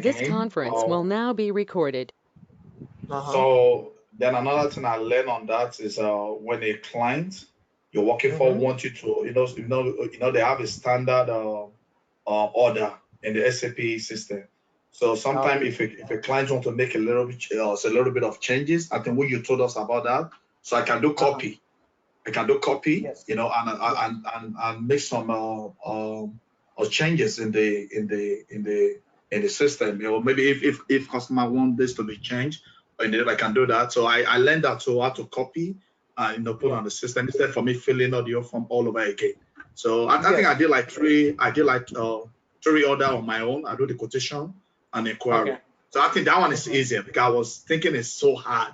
This conference will now be recorded. So then another thing I learned on that is when a client you're working for want you to, they have a standard order in the SAP system. So sometimes if a client want to make a little bit of changes, I think what you told us about that. So I can do copy. I can do copy, Yes. and make some changes in the system. Maybe if customer want this to be changed, I can do that. So I learned that to how to copy and put on the system instead for me filling out the form all over again. So I think I did like three order on my own. I do the quotation and inquiry. So I think that one is easier because I was thinking it's so hard.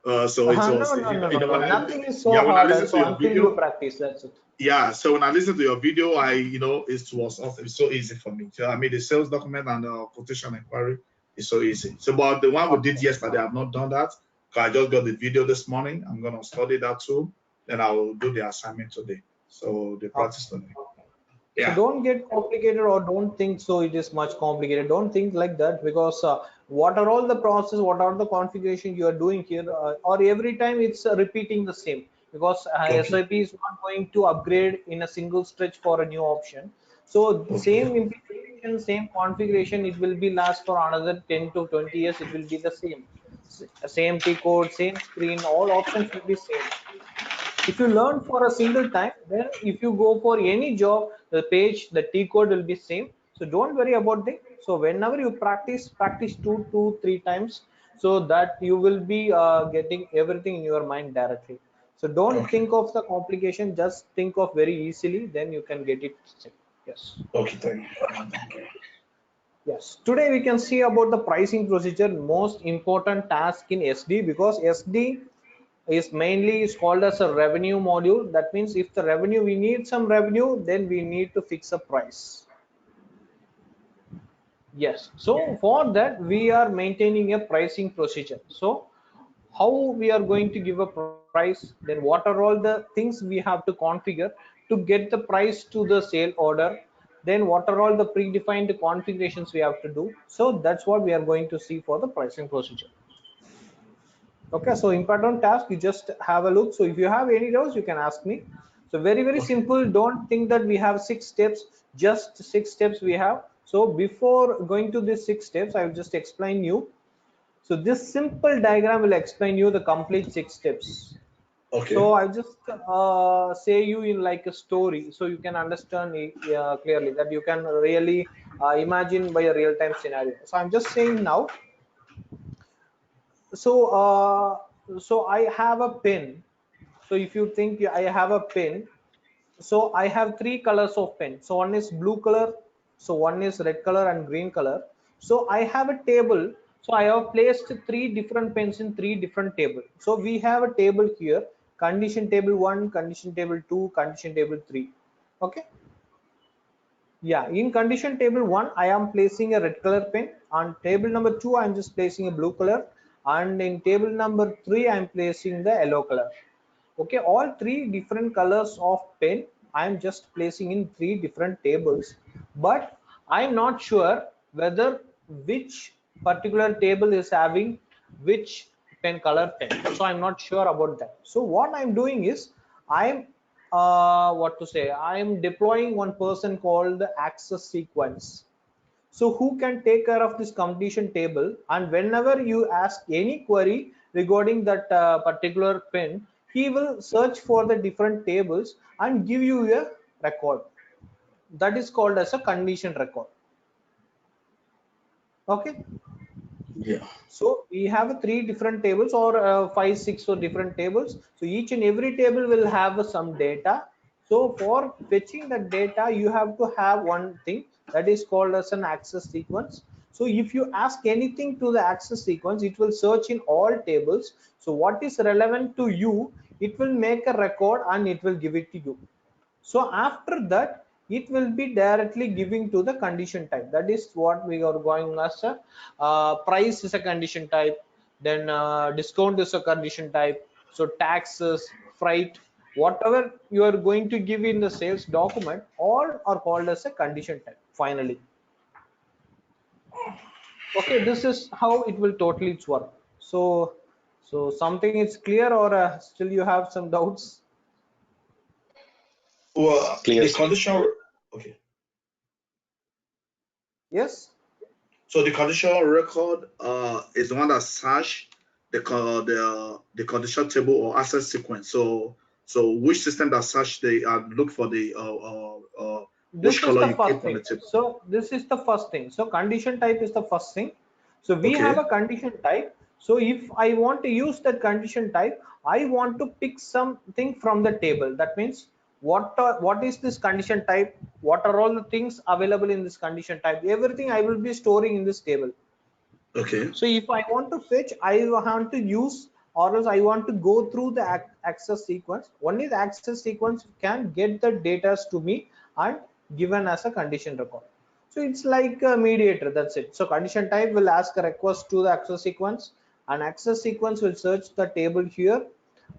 So it was, No. Nothing is so when I hard. listen to So your until you video, practice, that's it. yeah. So when I listen to your video, it was awesome. It's so easy for me. So I mean, the sales document and the quotation inquiry is so easy. So, but the one we did yesterday, I've not done that. I just got the video this morning. I'm gonna study that too. Then I will do the assignment today. So the practice today. So Yeah. don't get complicated or don't think so it is much complicated. Don't think like that because what are all the process, what are the configuration you are doing here, or every time it's repeating the same because SAP is not going to upgrade in a single stretch for a new option. So same implementation, same configuration, it will be last for another 10 to 20 years. It will be the same, same T code, same screen, all options will be same. If you learn for a single time, then if you go for any job, the page, the T code will be same. So don't worry about it. So whenever you practice two, 3 times, so that you will be getting everything in your mind directly. So don't think of the complication, just think of very easily, then you can get it. Yes. Okay, thank you. Yes, today we can see about the pricing procedure, most important task in SD, because SD is mainly is called as a revenue module. That means if the revenue, we need some revenue, then we need to fix a price. Yes, so for that we are maintaining a pricing procedure. So how we are going to give a price, then what are all the things we have to configure to get the price to the sale order, then what are all the predefined configurations we have to do. So that's what we are going to see for the pricing procedure. Okay, so important task, you just have a look. So if you have any doubts, you can ask me. So very simple. Don't think that we have 6 steps, just 6 steps we have. So before going to these 6 steps, I will just explain you. So this simple diagram will explain you the complete 6 steps. Okay. So I just say you in like a story, so you can understand it clearly, that you can really imagine by a real-time scenario. So I'm just saying now. So so I have a pen. So if you think I have a pen, so I have 3 colors of pen. So one is blue color, so one is red color and green color. So I have a table. So I have placed 3 different pens in 3 different table. So we have a table here: condition table 1, condition table 2, condition table 3. Okay. Yeah, in condition table 1 I am placing a red color pen. On table number 2 I am just placing a blue color, and in table number 3 I am placing the yellow color. Okay, all 3 different colors of pen I am just placing in 3 different tables, but I am not sure whether which particular table is having which pen. So I'm not sure about that. So what I'm doing is I'm what to say, I am deploying one person called the access sequence. So who can take care of this completion table, and whenever you ask any query regarding that particular pen, he will search for the different tables and give you a record. That is called as a condition record. Okay. Yeah. So we have 3 different tables, or 5, 6 or different tables. So each and every table will have some data. So for fetching that data, you have to have one thing that is called as an access sequence. So if you ask anything to the access sequence, it will search in all tables. So what is relevant to you, it will make a record and it will give it to you. So after that, it will be directly giving to the condition type. That is what we are going as a price is a condition type, then discount is a condition type. So taxes, freight, whatever you are going to give in the sales document, all are called as a condition type finally. Okay, this is how it will totally work. So something is clear, or still you have some doubts? Well, Clear, the sir. condition. Okay. Yes. So the conditional record is the one that search the condition table or access sequence. So which system that search the look for the which This is color the you first keep on the thing. table. So this is the first thing. So condition type is the first thing. So we have Okay. a condition type. So if I want to use that condition type, I want to pick something from the table. That means what is this condition type? What are all the things available in this condition type? Everything I will be storing in this table. Okay. So if I want to fetch, I want to use, or else I want to go through the access sequence. Only the access sequence can get the data to me and given as a condition record. So it's like a mediator, that's it. So condition type will ask a request to the access sequence, and access sequence will search the table here,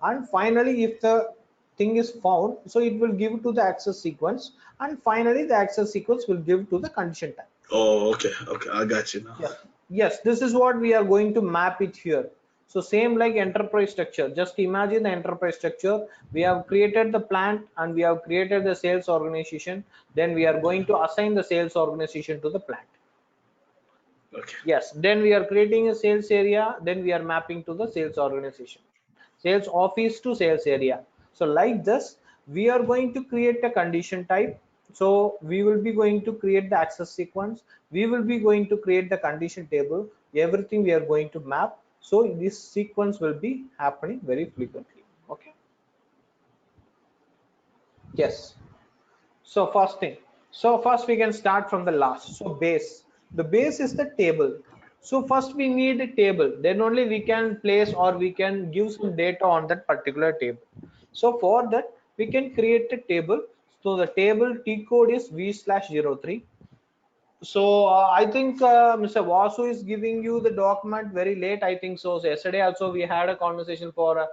and finally if the thing is found, so it will give to the access sequence, and finally the access sequence will give to the condition type. Oh, okay. Okay, I got you now. Yes, yes, this is what we are going to map it here. So same like enterprise structure. Just imagine the enterprise structure. We have created the plant and we have created the sales organization. Then we are going to assign the sales organization to the plant. Okay. Yes, then we are creating a sales area. Then we are mapping to the sales organization, sales office to sales area. So like this, we are going to create a condition type. So we will be going to create the access sequence. We will be going to create the condition table. Everything we are going to map. So this sequence will be happening very frequently. Okay. Yes. So first thing, so first we can start from the last. So base, the base is the table. So first we need a table, then only we can place or we can give some data on that particular table. So for that we can create a table. So the table T code is V/03. So I think Mr. Vasu is giving you the document very late. I think so. So yesterday also we had a conversation for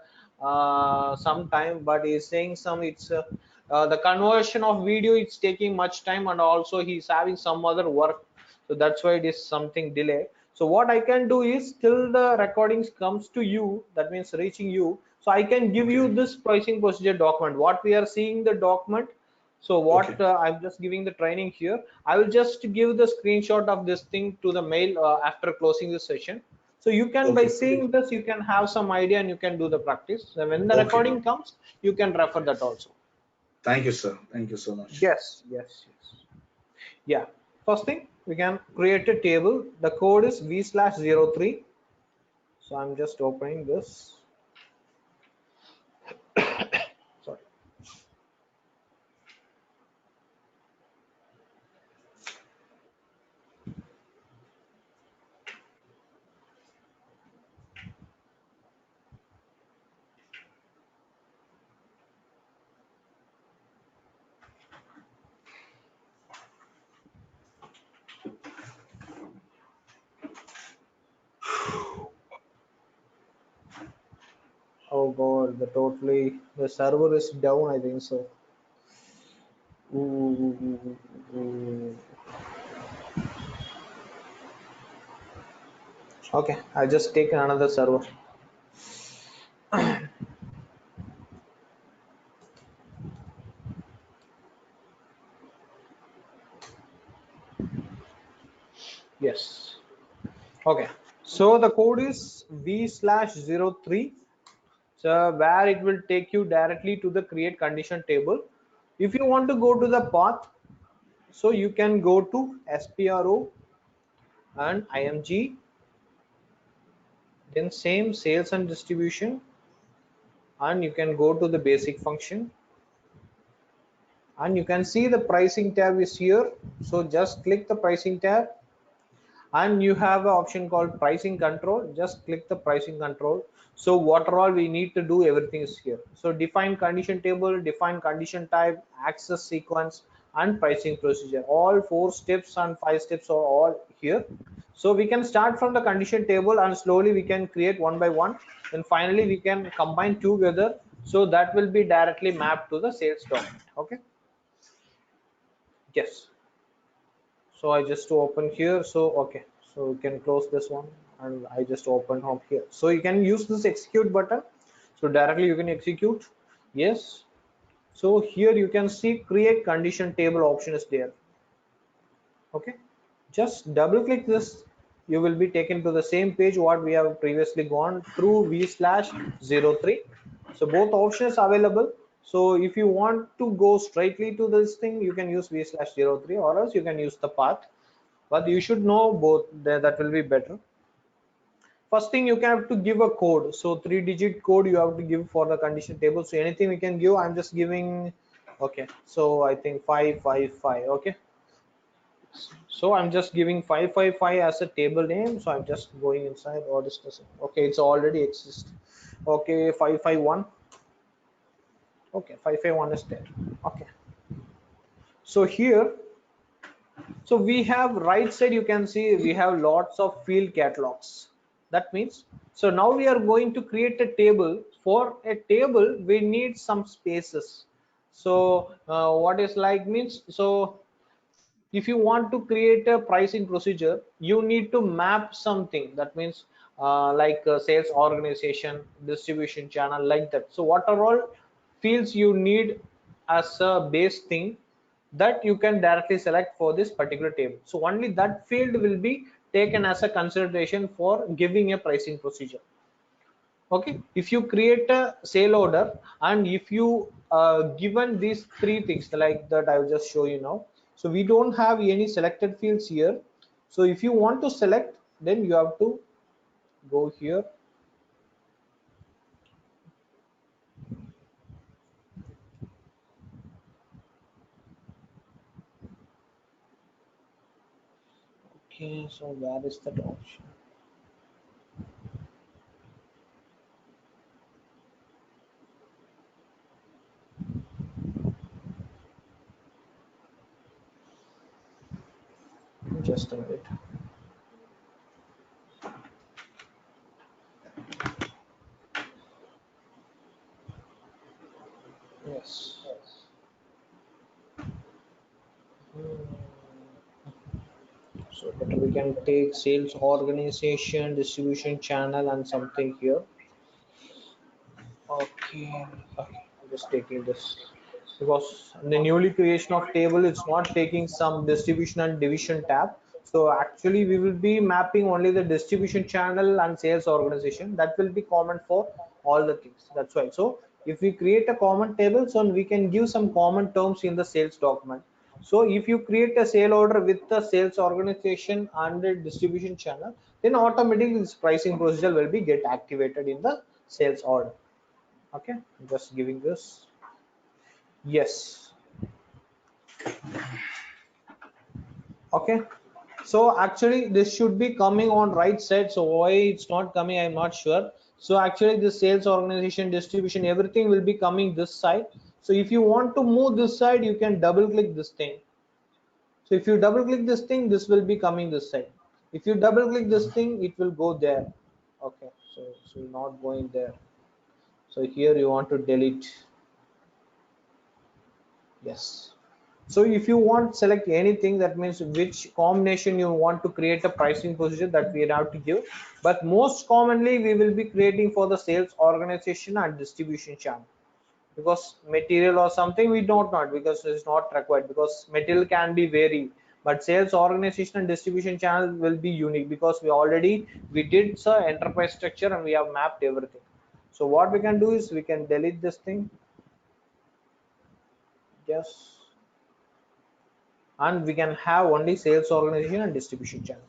some time, but he's saying some the conversion of video it's taking much time, and also he's having some other work. So that's why it is something delay. So what I can do is till the recordings comes to you, that means reaching you. So I can give you Okay. this pricing procedure document. What we are seeing the document. So Okay. what I'm just giving the training here. I will just give the screenshot of this thing to the mail after closing the session. So you can, by Okay. seeing this, you can have some idea and you can do the practice. And when the Okay. recording comes, you can refer that also. Thank you, sir. Thank you so much. Yes, yes, yes. Yeah. First thing, we can create a table. The code is V/03. So I'm just opening this. Sorry. Oh God, the server is down, I think so. Ooh. Okay, I just take another server. Yes. Okay. So the code is V/03. So where it will take you directly to the create condition table. If you want to go to the path, so you can go to SPRO and IMG, then same sales and distribution, and you can go to the basic function, and you can see the pricing tab is here. So just click the pricing tab, and you have an option called pricing control. Just click the pricing control. So what all we need to do, everything is here. So define condition table, define condition type, access sequence, and pricing procedure. All 4 steps and 5 steps are all here. So we can start from the condition table and slowly we can create one by one, and finally we can combine together, so that will be directly mapped to the sales document. Okay. Yes. So I just to open here. So okay, So you can close this one, and I just open home here. So you can use this execute button. So directly you can execute. Yes. So here you can see create condition table option is there. Okay. Just double click this. You will be taken to the same page what we have previously gone through v/03. So both options available. So if you want to go straightly to this thing, you can use v/03, or else you can use the path. But you should know both. That will be better. First thing, you can have to give a code. So 3-digit code you have to give for the condition table. So anything we can give. I'm just giving. Okay. So I think 555. Okay. So I'm just giving 555 as a table name. So I'm just going inside. Or this doesn't. Okay, it's already exist. Okay, 551. Okay, 551 is there. Okay. So here, so we have right side, you can see we have lots of field catalogs. That means, so now we are going to create a table. For a table we need some spaces. So what is like means, so if you want to create a pricing procedure, you need to map something. That means like sales organization, distribution channel, like that. So what are all fields you need as a base thing that you can directly select for this particular table. So only that field will be taken as a consideration for giving a pricing procedure. Okay, if you create a sale order, and if you given these three things like that, I will just show you now. So we don't have any selected fields here. So if you want to select, then you have to go here. Okay, so where is that option? Just a minute. Yes. So but we can take sales organization, distribution channel, and something here. Okay, okay, I'm just taking this because the newly creation of table, it's not taking some distribution and division tab. So actually we will be mapping only the distribution channel and sales organization. That will be common for all the things. That's why. So if we create a common table, so we can give some common terms in the sales document. So if you create a sale order with the sales organization and the distribution channel, then automatically this pricing procedure will be get activated in the sales order. Okay, I'm just giving this. Yes. Okay, so actually this should be coming on right side. So why it's not coming, I'm not sure. So actually the sales organization, distribution, everything will be coming this side. So if you want to move this side, you can double click this thing. So if you double click this thing, this will be coming this side. If you double click this thing, it will go there. Okay, so not going there. So here you want to delete. Yes. So if you want select anything, that means which combination you want to create a pricing procedure, that we have to give. But most commonly we will be creating for the sales organization and distribution channel, because material or something we don't not, because it's not required, because material can be varied. But sales organization and distribution channel will be unique, because we did the enterprise structure and we have mapped everything. So what we can do is we can delete this thing. Yes. And we can have only sales organization and distribution channel.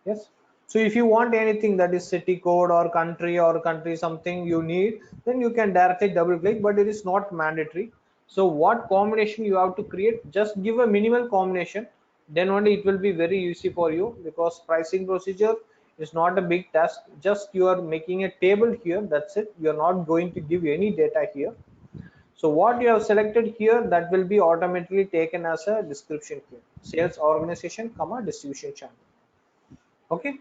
Yes. So if you want anything that is city code or country something you need, then you can directly double click, but it is not mandatory. So what combination you have to create, just give a minimal combination, then only it will be very easy for you, because pricing procedure is not a big task. Just you are making a table here, that's it. You are not going to give any data here. So what you have selected here, that will be automatically taken as a description here. Sales organization, comma, distribution channel. Okay.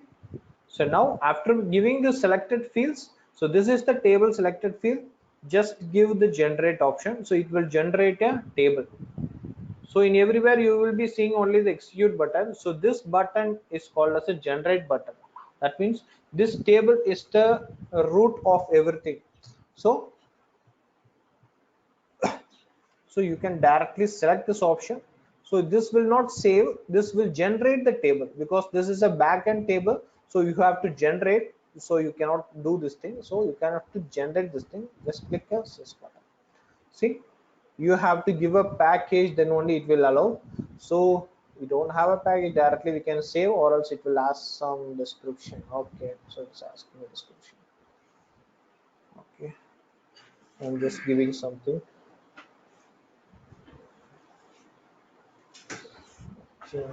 So now after giving the selected fields, so this is the table selected field. Just give the generate option. So it will generate a table. So in everywhere you will be seeing only the execute button. So this button is called as a generate button. That means this table is the root of everything. So you can directly select this option. So this will not save, this will generate the table because this is a backend table. So you have to generate, so you cannot do this thing. So you can have to generate this thing. Just click this button. See, you have to give a package, then only it will allow. So we don't have a package, directly we can save, or else it will ask some description. Okay, so it's asking a description. Okay, I'm just giving something. Okay.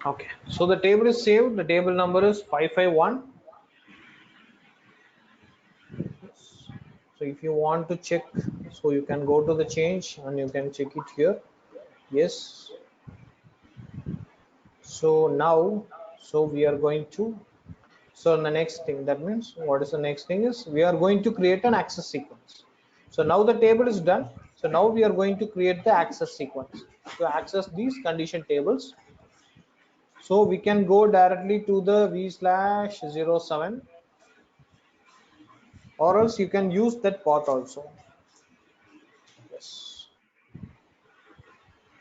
Okay, so the table is saved. The table number is 551. So if you want to check, so you can go to the change and you can check it here. Yes. So now, so we are going to, so the next thing, that means what is the next thing is we are going to create an access sequence. So now the table is done. So now we are going to create the access sequence to access these condition tables. So we can go directly to the v/07, or else you can use that path also. Yes.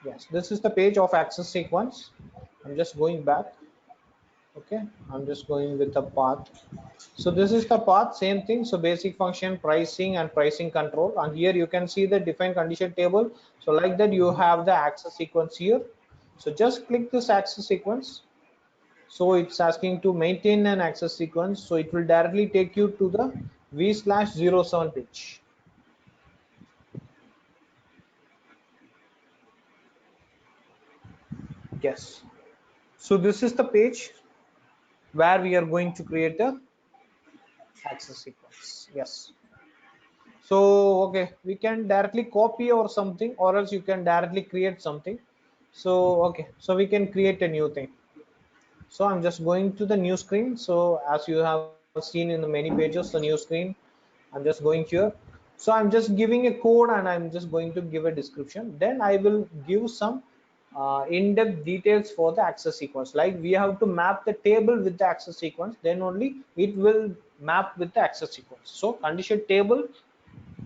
Yes, this is the page of access sequence. I'm just going back. Okay, I'm just going with the path. So this is the path, same thing. So basic function, pricing and pricing control, and here you can see the defined condition table. So like that you have the access sequence here. So just click this access sequence. So it's asking to maintain an access sequence, so it will directly take you to the v/07 page. Yes, so this is the page where we are going to create the access sequence. Yes, so okay, we can directly copy or something, or else you can directly create something. So okay, so we can create a new thing. So I'm just going to the new screen. So as you have seen in the many pages, the new screen, I'm just going here. So I'm just giving a code and I'm just going to give a description. Then I will give some in-depth details for the access sequence. Like we have to map the table with the access sequence, then only it will map with the access sequence. So condition table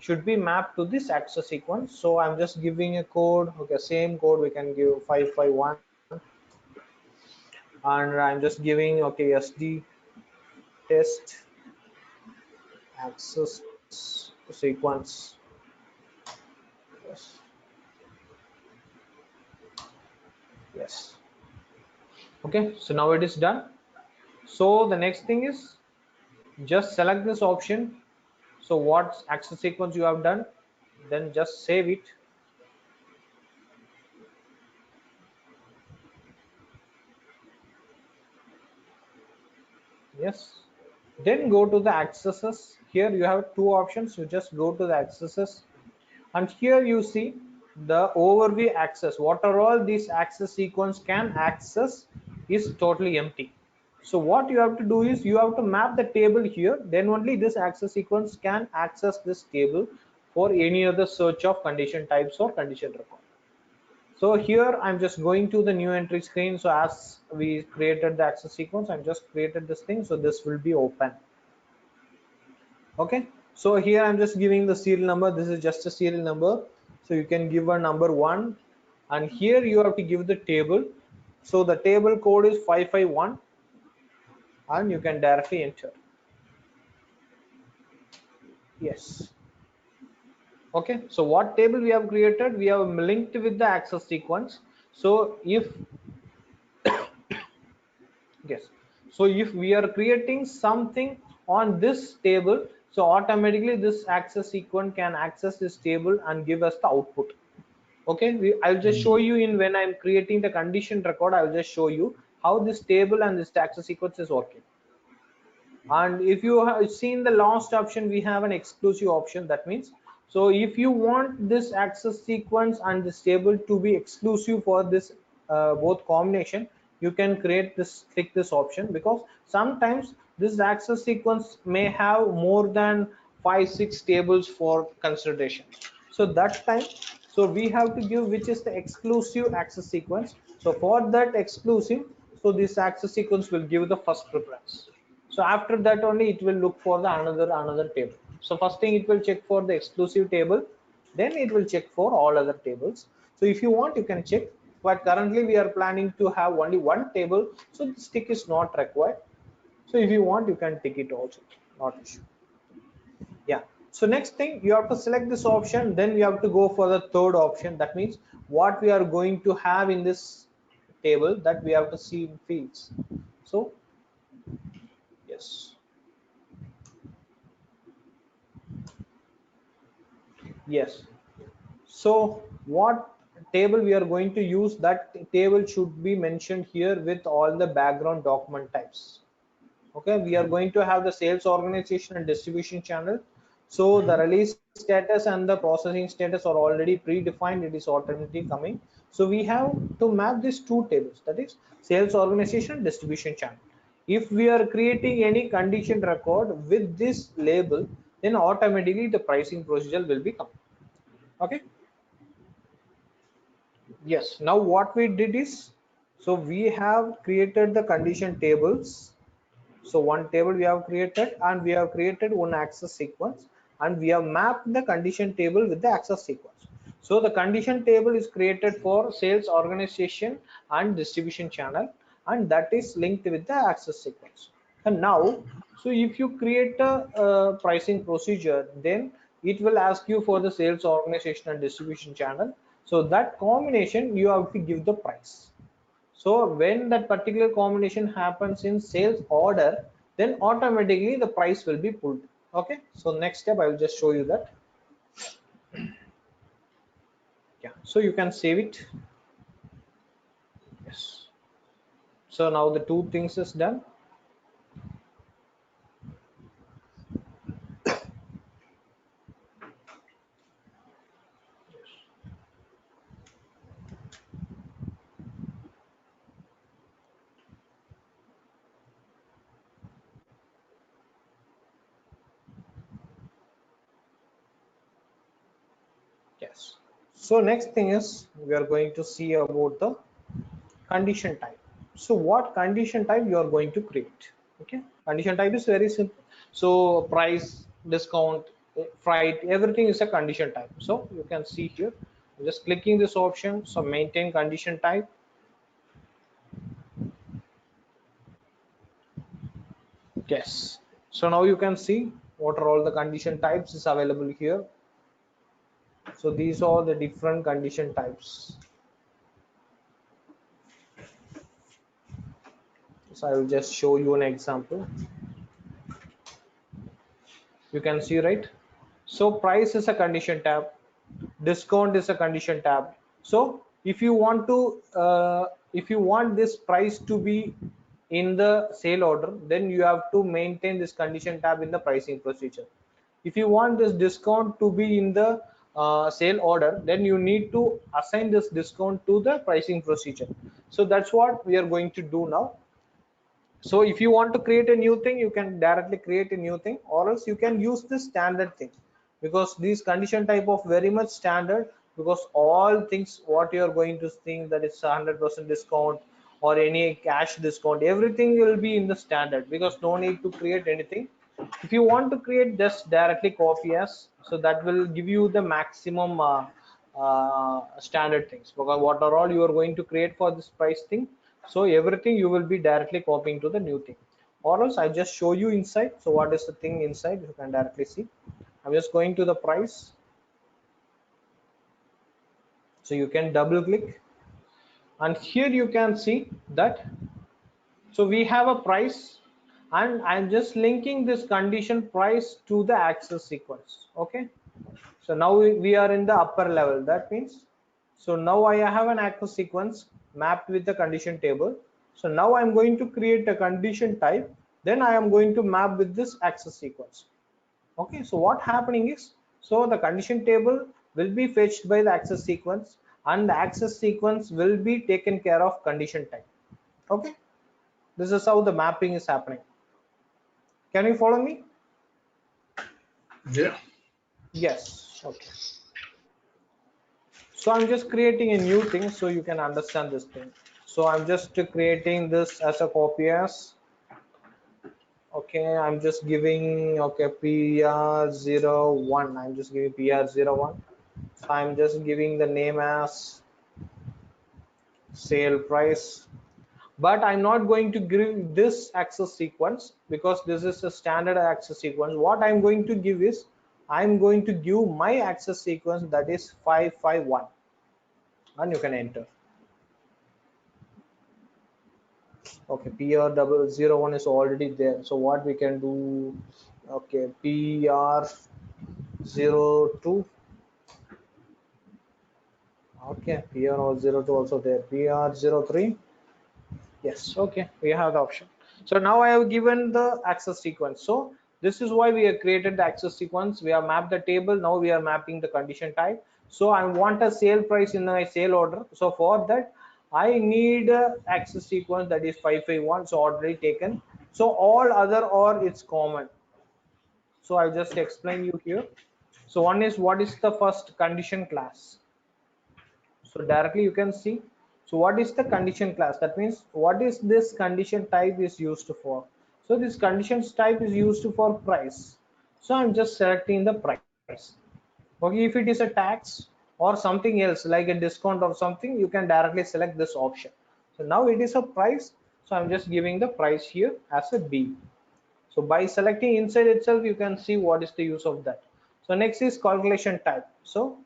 should be mapped to this access sequence. So I'm just giving a code. Okay, same code we can give 551, and I'm just giving okay SD test access sequence. Yes. Yes. Okay, so now it is done. So the next thing is just select this option. So what access sequence you have done, then just save it. Yes, then go to the accesses. Here you have two options. You just go to the accesses And here you see the overview access. What are all these access sequence can access is totally empty. So what you have to do is you have to map the table here, then only this access sequence can access this table for any other search of condition types or condition record. So here I'm just going to the new entry screen. So as we created the access sequence, I'm just created this thing, so this will be open. Okay, so here I'm just giving the serial number. This is just a serial number, so you can give a number 1, and here you have to give the table. So the table code is 551, and you can directly enter. Yes. Okay, so what table we have created, we have linked with the access sequence. So if yes, so if we are creating something on this table, so automatically this access sequence can access this table and give us the output. Okay, I'll just show you in when I'm creating the condition record. I'll just show you how this table and this access sequence is working. And if you have seen the last option, we have an exclusive option. That means, so if you want this access sequence and this table to be exclusive for this both combination, you can create this, click this option, because sometimes this access sequence may have more than 5-6 tables for consideration. So that time, so we have to give which is the exclusive access sequence. So for that exclusive, so this access sequence will give the first preference. So after that only it will look for the another table. So first thing it will check for the exclusive table, then it will check for all other tables. So if you want, you can check, but currently we are planning to have only one table, so this tick is not required. So if you want, you can tick it also, not issue. Yeah, so next thing, you have to select this option, then we have to go for the third option. That means what we are going to have in this table, that we have to see in fields. So yes, yes, so what table we are going to use, that table should be mentioned here with all the background document types. Okay, we are going to have the sales organization and distribution channel. So the release status and the processing status are already predefined. It is automatically coming. So we have to map these two tables, that is sales organization, distribution channel. If we are creating any condition record with this label, then automatically the pricing procedure will be coming. Okay. Yes, now what we did is, so we have created the condition tables. So one table we have created, and we have created one access sequence, and we have mapped the condition table with the access sequence. So the condition table is created for sales organization and distribution channel, and that is linked with the access sequence. And now, so if you create a pricing procedure, then it will ask you for the sales organization and distribution channel. So that combination you have to give the price. So when that particular combination happens in sales order, then automatically the price will be pulled. Okay, so next step I will just show you that. Yeah, so you can save it. Yes, so now the two things is done. Yes, so next thing is we are going to see about the condition type. So what condition type you are going to create? Okay, condition type is very simple. So price, discount, freight, everything is a condition type. So you can see here, I'm just clicking this option. So maintain condition type. Yes, so now you can see what are all the condition types is available here. So these are the different condition types. So I will just show you an example. You can see, right? So price is a condition tab, discount is a condition tab. So if you want this price to be in the sale order, then you have to maintain this condition tab in the pricing procedure. If you want this discount to be in the sale order, then you need to assign this discount to the pricing procedure. So that's what we are going to do now. So if you want to create a new thing, you can directly create a new thing, or else you can use the standard thing, because these condition type of very much standard, because all things what you are going to think that it's 100% discount or any cash discount, everything will be in the standard, because no need to create anything. If you want to create, just directly copy as, so that will give you the maximum standard things, because what are all you are going to create for this price thing. So everything you will be directly copying to the new thing, or else I just show you inside. So what is the thing inside, you can directly see. I'm just going to the price, so you can double click, and here you can see that, so we have a price, and I'm just linking this condition price to the access sequence. Okay, so now we are in the upper level. That means, so now I have an access sequence mapped with the condition table. So now I'm going to create a condition type, then I am going to map with this access sequence. Okay, so what happening is, so the condition table will be fetched by the access sequence, and the access sequence will be taken care of condition type. Okay, this is how the mapping is happening. Can you follow me? Yeah. Yes. Okay, so I'm just creating a new thing so you can understand this thing. So I'm just creating this as a copy as. Okay, I'm just giving, okay, PR01. I'm just giving PR01. So I'm just giving the name as sale price, but I'm not going to give this access sequence, because this is a standard access sequence. What I'm going to give is, I'm going to give my access sequence, that is 551, and you can enter. Okay, PR001 is already there. So what we can do, okay, PR02. Okay, PR02 also there. PR03. Yes, okay, we have the option. So now I have given the access sequence. So this is why we have created the access sequence. We have mapped the table. Now we are mapping the condition type. So I want a sale price in my sale order. So for that, I need a access sequence, that is 551. So already taken. So all other or it's common. So I just explain you here. So one is, what is the first condition class? So directly you can see, so what is the condition class, that means what is this condition type is used for. So this conditions type is used for price, so I'm just selecting the price. Okay, if it is a tax or something else like a discount or something, you can directly select this option. So now it is a price, so I'm just giving the price here as a B. So by selecting inside itself, you can see what is the use of that. So next is calculation type. So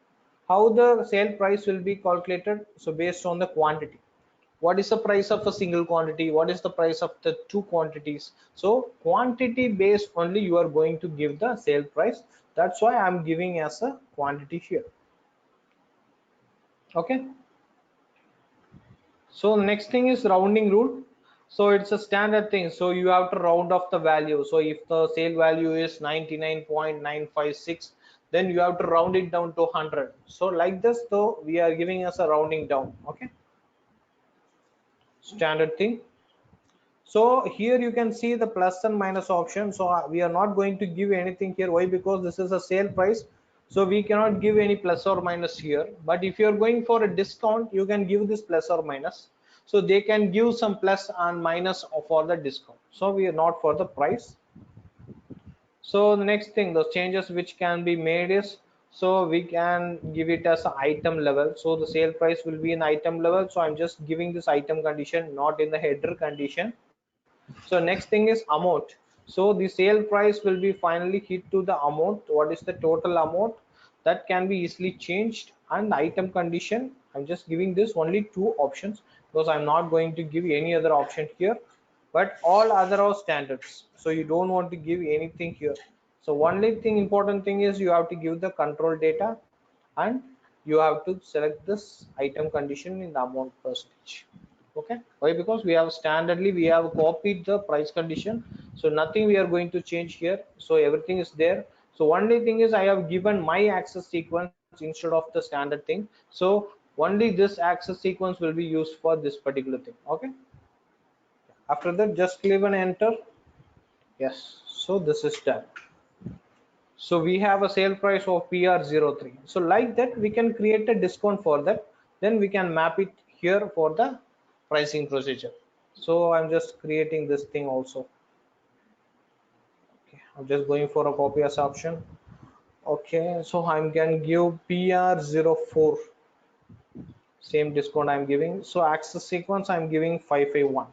how the sale price will be calculated, so based on the quantity. What is the price of a single quantity, what is the price of the two quantities? So quantity based only you are going to give the sale price. That's why I'm giving as a quantity here. Okay, so next thing is rounding rule. So it's a standard thing, so you have to round off the value. So if the sale value is 99.956, then you have to round it down to 100. So like this, though, we are giving us a rounding down. Okay, standard thing. So here you can see the plus and minus option. So we are not going to give anything here. Why? Because this is a sale price, so we cannot give any plus or minus here. But if you are going for a discount, you can give this plus or minus, so they can give some plus and minus for the discount. So we are not for the price. So the next thing, the changes which can be made is, so we can give it as an item level. So the sale price will be an item level, so I'm just giving this item condition, not in the header condition. So next thing is amount. So the sale price will be finally hit to the amount. What is the total amount? That can be easily changed. And item condition, I'm just giving this only two options, because I'm not going to give any other option here, but all other are standards, so you don't want to give anything here. So only thing, important thing is, you have to give the control data, and you have to select this item condition in the amount percentage. Okay, why? Because we have standardly we have copied the price condition, so nothing we are going to change here, so everything is there. So only thing is, I have given my access sequence instead of the standard thing. So only this access sequence will be used for this particular thing. Okay, after that just leave an enter. Yes, so this is done. So we have a sale price of PR03. So like that we can create a discount for that, then we can map it here for the pricing procedure. So I'm just creating this thing also. Okay, I'm just going for a copy as option. Okay, so I'm can give PR04, same discount I'm giving. So access sequence I'm giving 551.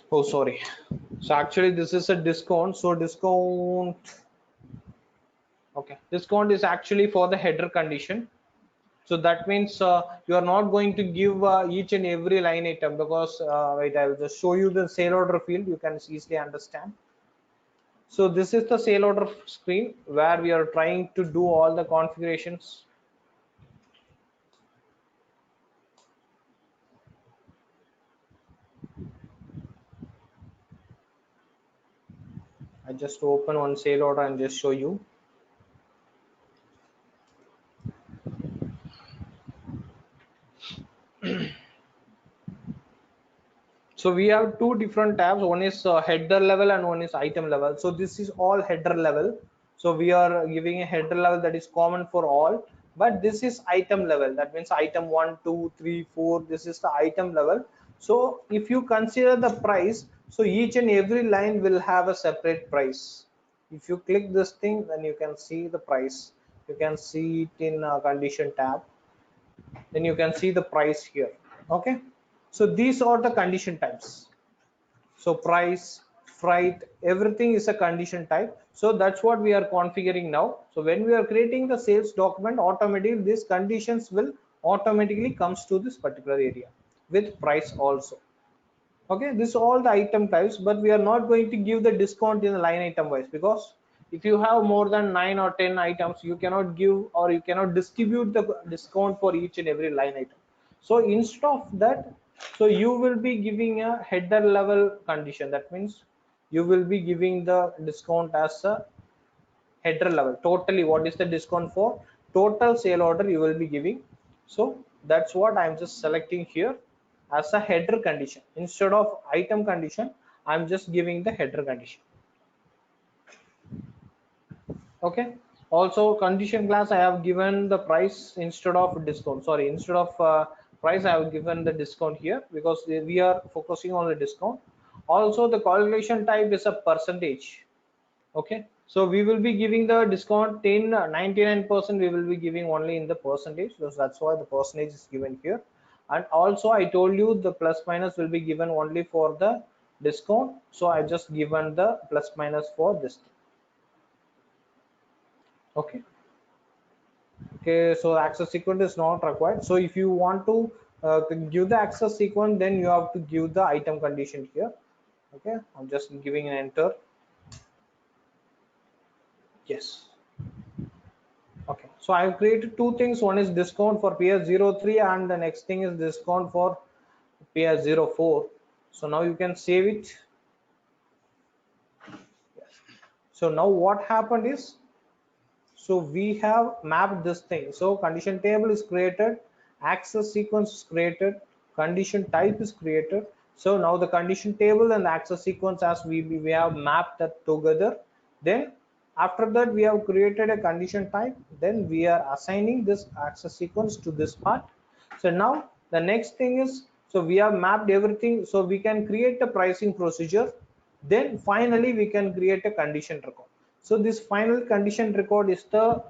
Oh sorry, so actually this is a discount. So discount, okay, discount is actually for the header condition. So that means you are not going to give each and every line item, because wait, I will just show you the sale order field, you can easily understand. So this is the sale order screen where we are trying to do all the configurations. I just open one sale order and just show you. So we have two different tabs, one is header level and one is item level. So this is all header level, so we are giving a header level that is common for all, but this is item level, that means item 1 2 3 4, this is the item level. So if you consider the price, so each and every line will have a separate price. If you click this thing, then you can see the price, you can see it in condition tab, then you can see the price here. Okay, so these are the condition types. So price, freight, everything is a condition type. So that's what we are configuring now. So when we are creating the sales document, automatically these conditions will automatically comes to this particular area with price also. Okay, this is all the item types, but we are not going to give the discount in the line item wise, because if you have more than 9 or 10 items, you cannot give or you cannot distribute the discount for each and every line item. So instead of that, so you will be giving a header level condition, that means you will be giving the discount as a header level. Totally what is the discount for total sale order you will be giving. So that's what I'm just selecting here as a header condition. Instead of item condition, I'm just giving the header condition. Okay, also condition class I have given the price instead of discount, sorry, instead of price I have given the discount here, because we are focusing on the discount. Also the calculation type is a percentage. Okay, so we will be giving the discount in 99%, we will be giving only in the percentage, so that's why the percentage is given here. And also I told you the plus minus will be given only for the discount, so I just given the plus minus for this. Okay, okay, so access sequence is not required. So if you want to give the access sequence, then you have to give the item condition here. Okay, I'm just giving an enter. Yes. Okay, so I have created two things. One is discount for PS03 and the next thing is discount for PS04. So now you can save it. Yes. So now what happened is, so we have mapped this thing. So condition table is created, access sequence is created, condition type is created. So now the condition table and the access sequence as we have mapped that together. Then after that we have created a condition type, then we are assigning this access sequence to this part. So now the next thing is, so we have mapped everything, so we can create a pricing procedure, then finally we can create a condition record. So this final condition record is the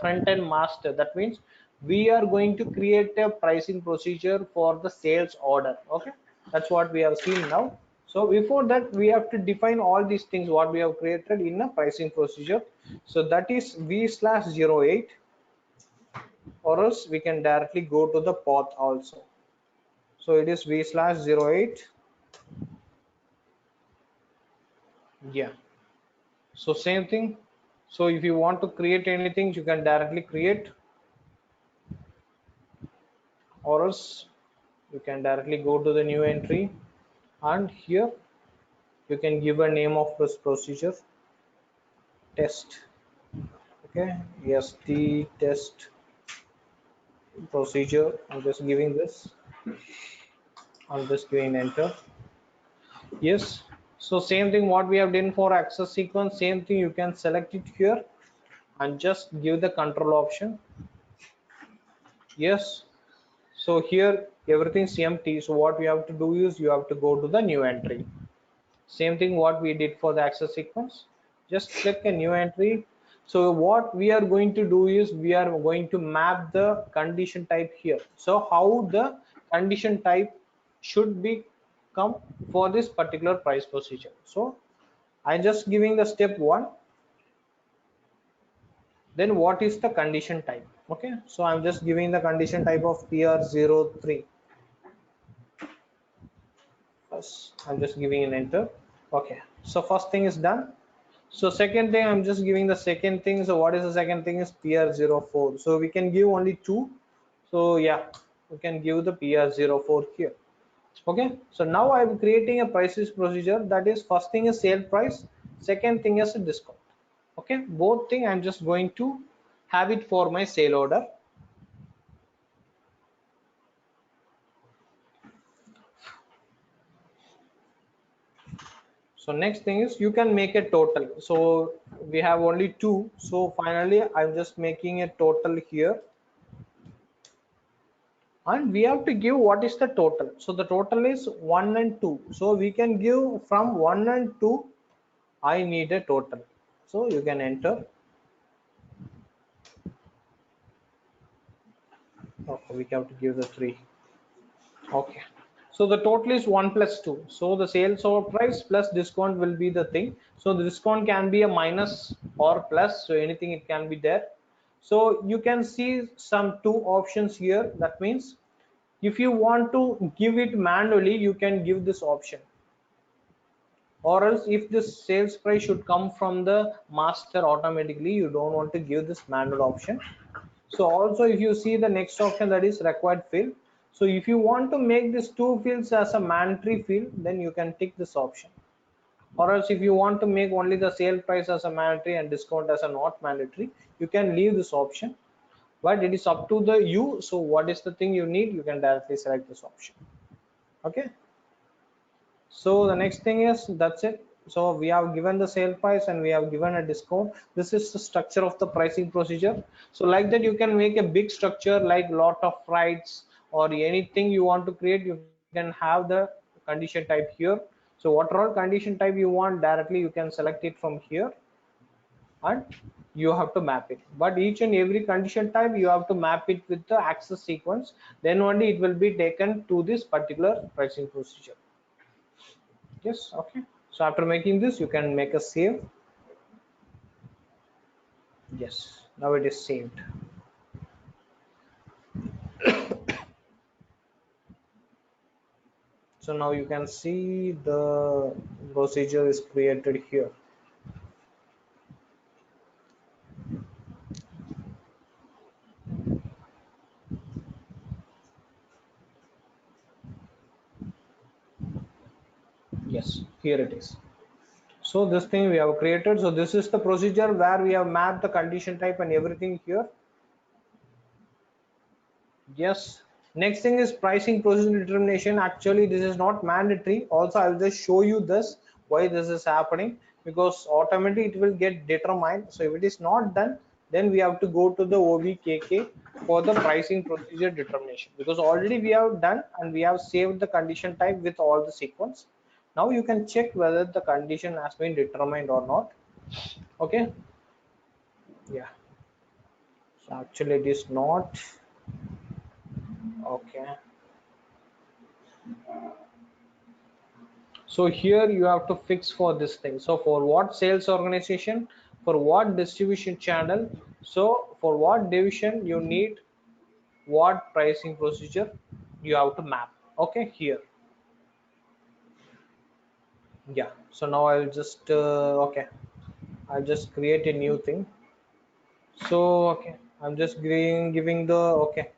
front end master, that means we are going to create a pricing procedure for the sales order. Okay, that's what we have seen now. So before that we have to define all these things what we have created in a pricing procedure. So that is v/08, or else we can directly go to the path also. So it is v/08. Yeah, so same thing. So if you want to create anything, you can directly create, or else you can directly go to the new entry, and here you can give a name of this procedure, test. Okay, SD test procedure. I'm just giving this. I'm just giving enter. Yes. So same thing what we have done for access sequence, same thing you can select it here and just give the control option. Yes. So here everything's empty. So what we have to do is you have to go to the new entry. Same thing what we did for the access sequence. Just click a new entry. So what we are going to do is we are going to map the condition type here. So how the condition type should be come for this particular price procedure. So I'm just giving the step 1. Then what is the condition type? Okay, so I'm just giving the condition type of PR03. I'm just giving an enter. Okay, so first thing is done. So second thing, I'm just giving the second thing. So what is the second thing is PR04. So we can give only 2. So yeah, we can give the PR04 here. Okay, so now I'm creating a prices procedure. That is, first thing is sale price, second thing is a discount. Okay, both thing I'm just going to have it for my sale order. So next thing is you can make a total. So we have only 2. So finally I'm just making a total here, and we have to give what is the total. So the total is 1 and 2. So we can give from 1 and 2. I need a total. So you can enter. Okay, we have to give the 3. Okay, so the total is 1 plus 2. So the sales or price plus discount will be the thing. So the discount can be a minus or plus, so anything it can be there. So you can see some 2 options here. That means if you want to give it manually, you can give this option, or else if this sales price should come from the master automatically, you don't want to give this manual option. So also if you see the next option, that is required field. So if you want to make these 2 fields as a mandatory field, then you can tick this option, or else if you want to make only the sale price as a mandatory and discount as a not mandatory, you can leave this option, but it is up to the you. So what is the thing you need, you can directly select this option. Okay, so the next thing is, that's it. So we have given the sale price and we have given a discount. This is the structure of the pricing procedure. So like that you can make a big structure like lot of rights or anything you want to create. You can have the condition type here. So what all condition type you want, directly you can select it from here and you have to map it. But each and every condition type you have to map it with the access sequence, then only it will be taken to this particular pricing procedure. Yes. Okay, so after making this, you can make a save. Yes, now it is saved. So now you can see the procedure is created here. Yes, here it is. So this thing we have created. So this is the procedure where we have mapped the condition type and everything here. Yes, next thing is pricing procedure determination. Actually this is not mandatory. Also I will just show you this, why this is happening, because automatically it will get determined. So if it is not done, then we have to go to the OVKK for the pricing procedure determination, because already we have done and we have saved the condition type with all the sequence. Now you can check whether the condition has been determined or not. Okay, yeah, so actually it is not. Okay, so here you have to fix for this thing. So for what sales organization, for what distribution channel, so for what division you need what pricing procedure, you have to map. Okay, here. Yeah, so now I'll just okay, I'll just create a new thing. So okay, I'm just giving the okay.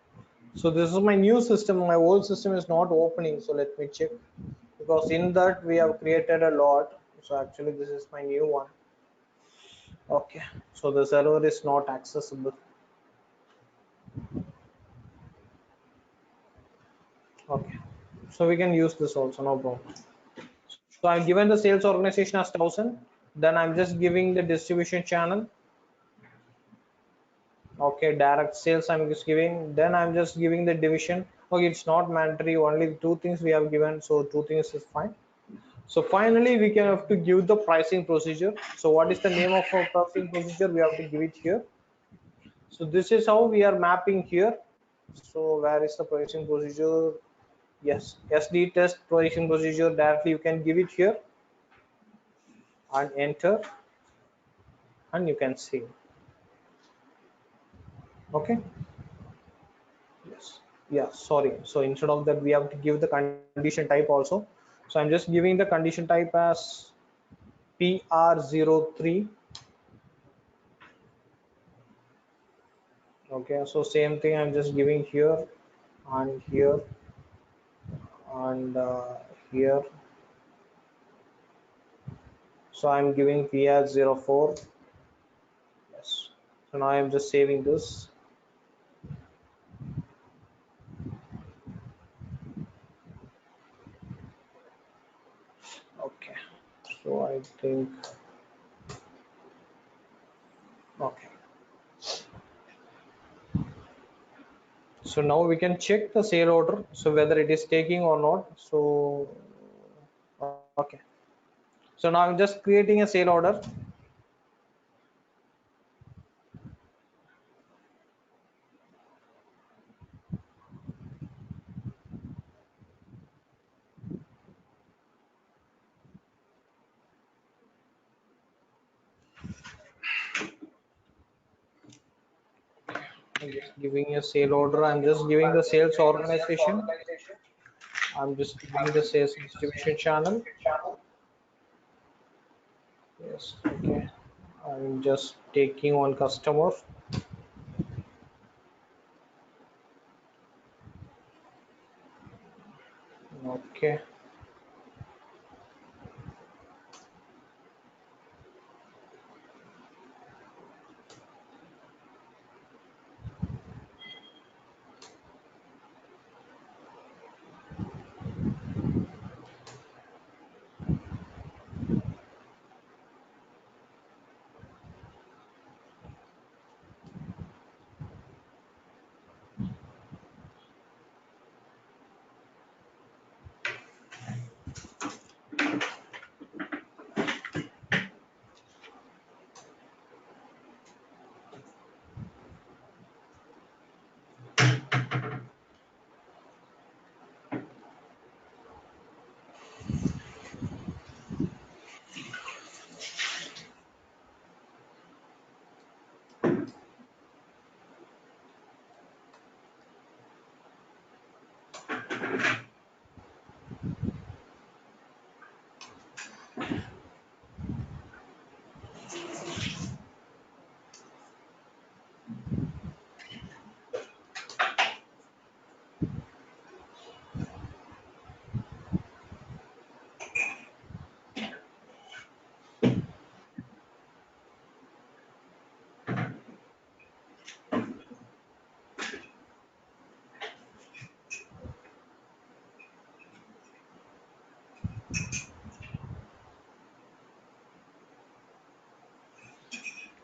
So this is my new system. My old system is not opening. So let me check, because in that we have created a lot. So actually this is my new one. Okay, so the server is not accessible. Okay, so we can use this also, no problem. So I've given the sales organization as 1000. Then I'm just giving the distribution channel. Okay, direct sales I'm just giving. Then I'm just giving the division. Okay, it's not mandatory. Only two things we have given, so two things is fine. So finally, we can have to give the pricing procedure. So what is the name of our pricing procedure? We have to give it here. So this is how we are mapping here. So where is the pricing procedure? Yes, SD test pricing procedure. Directly you can give it here and enter, and you can see. Okay. Yes. Yeah. Sorry. So instead of that, we have to give the condition type also. So I'm just giving the condition type as PR03. Okay, so same thing I'm just giving here and here and here. So I'm giving PR04. Yes. So now I'm just saving this. Okay. So I think okay. So now we can check the sale order. So whether it is taking or not. So okay. So now I'm just creating a sale order. I'm just giving a sale order. I'm just giving the sales organization. I'm just giving the sales distribution channel. Yes, okay. I'm just taking one customer. Okay.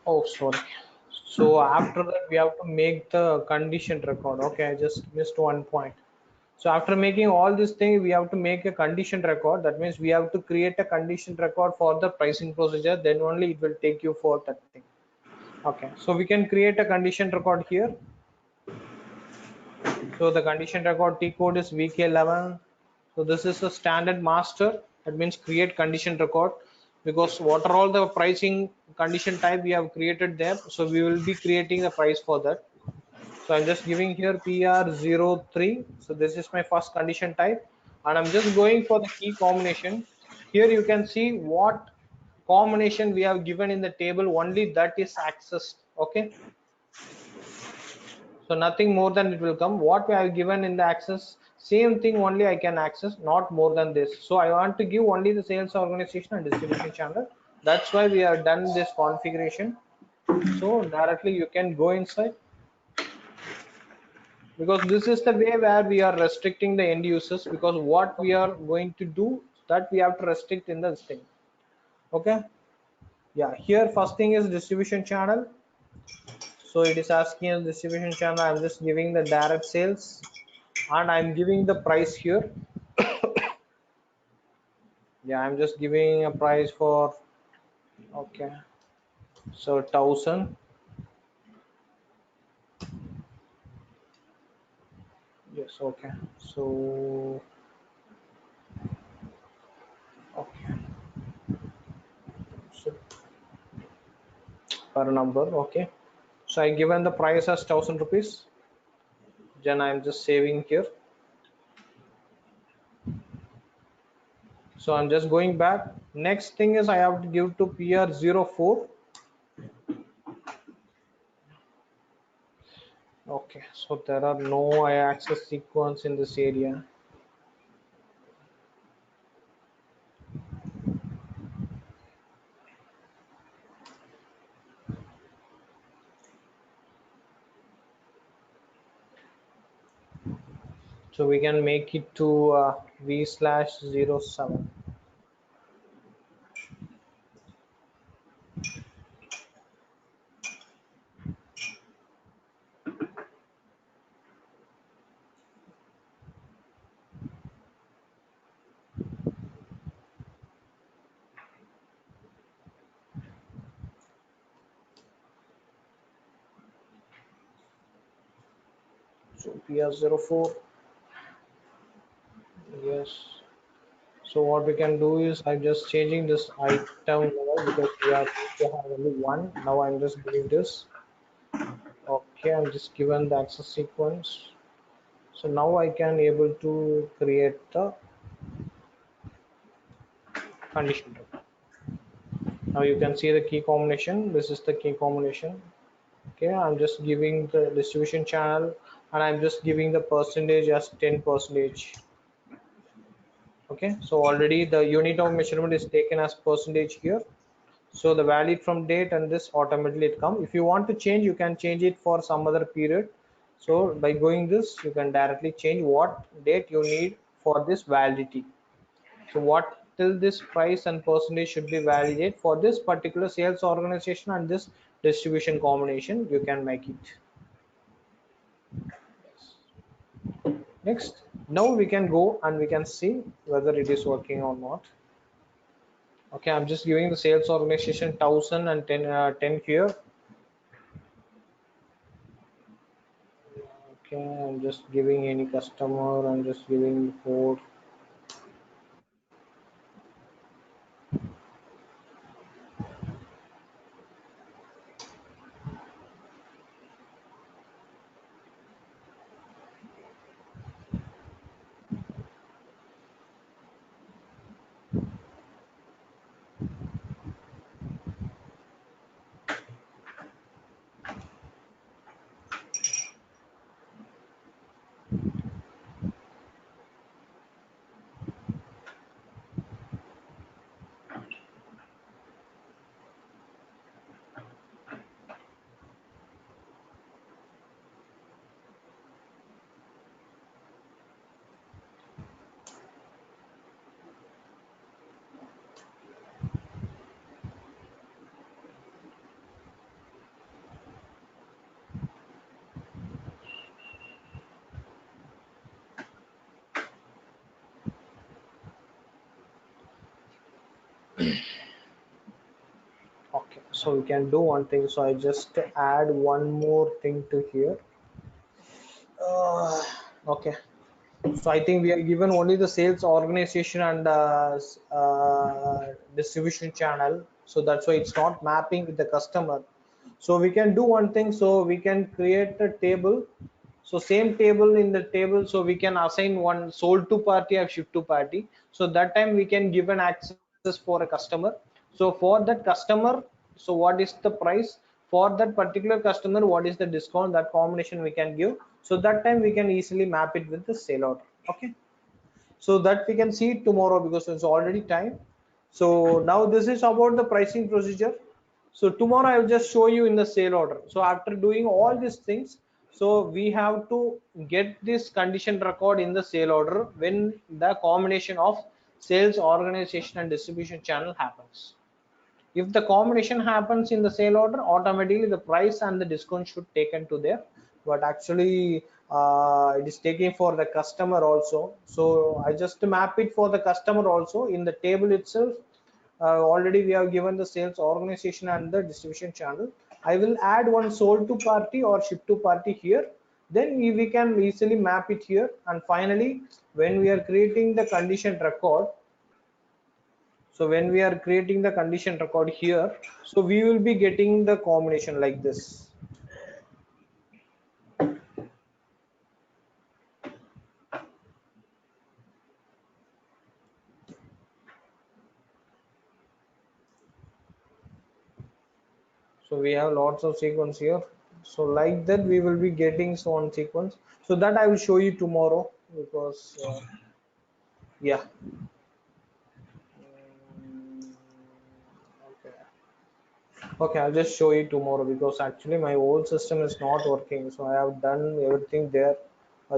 Oh, sorry. So after that, we have to make the condition record. Okay, I just missed one point. So after making all this thing, we have to make a condition record. That means we have to create a condition record for the pricing procedure. Then only it will take you for that thing. Okay, so we can create a condition record here. So the condition record T code is VK11. So this is a standard master. That means create condition record, because what are all the pricing condition type we have created there. So we will be creating the price for that. So I'm just giving here PR03. So this is my first condition type, and I'm just going for the key combination. Here you can see what combination we have given in the table, only that is accessed. Okay, so nothing more than it will come. What we have given in the access, same thing only I can access, not more than this. So I want to give only the sales organization and distribution channel. That's why we have done this configuration. So directly you can go inside, because this is the way where we are restricting the end users, because what we are going to do, that we have to restrict in this thing. Okay, yeah, here first thing is distribution channel. So it is asking us distribution channel. I'm just giving the direct sales and I'm giving the price here. Yeah, I'm just giving a price for, okay, so 1000. Yes, okay, so okay, so per number, okay, so I given the price as 1000 rupees. Then I'm just saving here. So I'm just going back. Next thing is I have to give to PR04. Okay, so there are no access sequence in this area. So we can make it to V/07. So PR04. Yes. So what we can do is I'm just changing this item level, because we are used to have only one. Now I'm just doing this. Okay, I'm just given the access sequence. So now I can able to create the condition. Now you can see the key combination. This is the key combination. Okay, I'm just giving the distribution channel and I'm just giving the percentage as 10%. Okay, so already the unit of measurement is taken as percentage here. So the valid from date and this automatically it come. If you want to change, you can change it for some other period. So by going this, you can directly change what date you need for this validity. So what till this price and percentage should be validate for this particular sales organization and this distribution combination, you can make it. Next, now we can go and we can see whether it is working or not. Okay, I'm just giving the sales organization 1000 and 10 here. Okay, I'm just giving any customer, I'm just giving the code. Okay, so we can do one thing. So I just add one more thing to here. Okay, so I think we are given only the sales organization and distribution channel. So that's why it's not mapping with the customer. So we can do one thing. So we can create a table. So same table in the table. So we can assign one sold to party or shipped to party. So that time we can give an access for a customer. So for that customer, so what is the price for that particular customer, what is the discount, that combination we can give. So that time we can easily map it with the sale order. Okay, so that we can see it tomorrow because it's already time. So now this is about the pricing procedure. So tomorrow I will just show you in the sale order. So after doing all these things, so we have to get this condition record in the sale order when the combination of sales, organization and distribution channel happens. If the combination happens in the sale order, automatically the price and the discount should taken to there. But actually it is taking for the customer also. So I just map it for the customer also in the table itself. Already we have given the sales, organization and the distribution channel. I will add one sold to party or ship to party here. Then we can easily map it here. And finally, when we are creating the condition record, so when we are creating the condition record here, so we will be getting the combination like this. So we have lots of sequence here. So like that we will be getting so on sequence. So that I will show you tomorrow because yeah. Okay. Okay, I'll just show you tomorrow because actually my old system is not working. So I have done everything there.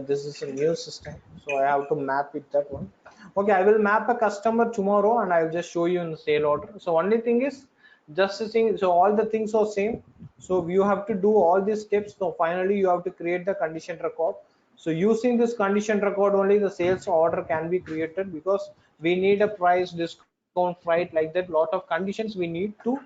This is a new system, so I have to map it that one. Okay, I will map a customer tomorrow and I'll just show you in the sale order. So only thing is just the thing. So all the things are same. So you have to do all these steps. So finally you have to create the condition record. So using this condition record only the sales order can be created because we need a price, discount, freight, like that. Lot of conditions we need to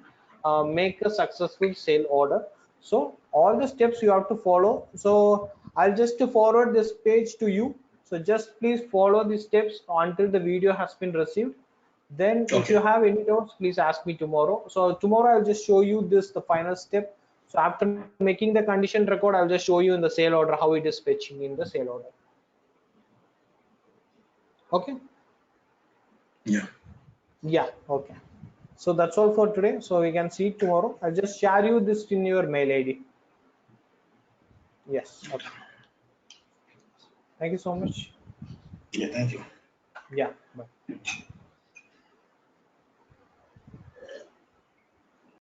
make a successful sale order. So all the steps you have to follow. So I'll just forward this page to you. So just please follow the steps until the video has been received. Then if you Okay. have any doubts, please ask me tomorrow. So tomorrow I'll just show you this, the final step. So after making the condition record, I'll just show you in the sale order how it is fetching in the sale order. Okay. Yeah. Yeah. Okay. So that's all for today. So we can see it tomorrow. I'll just share you this in your mail ID. Yes. Okay. Thank you so much. Yeah. Thank you. Yeah. Bye.